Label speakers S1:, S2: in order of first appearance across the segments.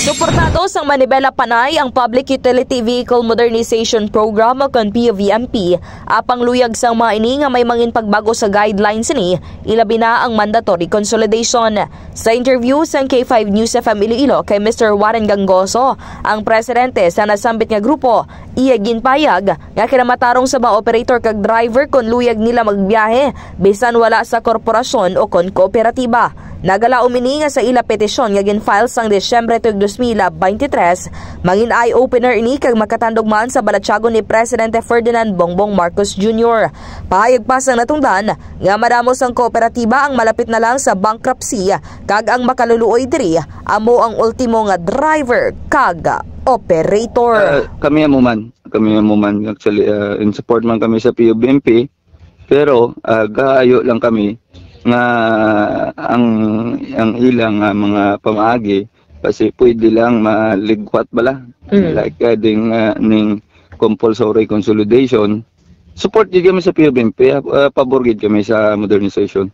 S1: Suportado sang Manibela Panay ang Public Utility Vehicle Modernization Program o kan PUVMP, apang luyag sang mga ini nga may mangin pagbago sa guidelines ni, ilabi na ang mandatory consolidation. Sa interview sa K5 News FM Iloilo kay Mr. Warren Gangoso, ang presidente sa nasambit nga grupo, iya ginpayag nga kinamatarong sa mga operator kag driver kon luyag nila magbiyahe bisan wala sa korporasyon o kon kooperatiba. Nagala umini nga sa ila petisyon nga gin-file sang Desyembre 2023, mangin eye-opener ini kag makatandugmaan sa balatsagon ni Presidente Ferdinand Bongbong Marcos Jr. Pahayag pa sang natungdan nga madamos ang kooperatiba ang malapit na lang sa bankruptcy kag ang makaluluoy diri amo ang ultimo nga driver kag operator.
S2: Kami amuman actually in support man kami sa PUBMP, pero gaayo lang kami nga ang ilang mga pamaagi kasi pwede lang maligwat bala like ning compulsory consolidation. Support gid kami sa PUBMP, pabor gid kami sa modernization.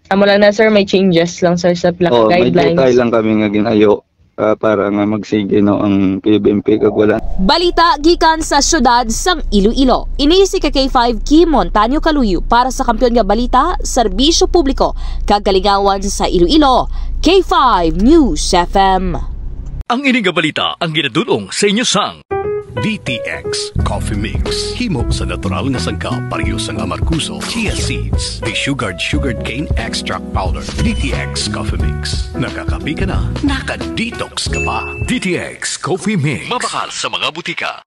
S1: Amo lang na sir, may changes lang sir sa guidelines.
S2: May detail lang kami nga ginayo para nga magsige no ang PUBMP kag wala.
S1: Balita gikan sa syudad sang Iloilo. Ini si K5 Kim Montaño Kaluyo para sa Kampiyon nga Balita, Serbisyo Publiko kag Kaligawan sa Iloilo. K5 News FM.
S3: Ang ini nga balita ang ginadulong sa inyo sang DTX Coffee Mix. Himo sa natural nga sangka pareho sang amarkuso, chia seeds, sugared cane extract powder. DTX Coffee Mix. Nakakapi ka na, naka-detox ka pa. DTX Coffee Mix. Mabakal sa mga butika.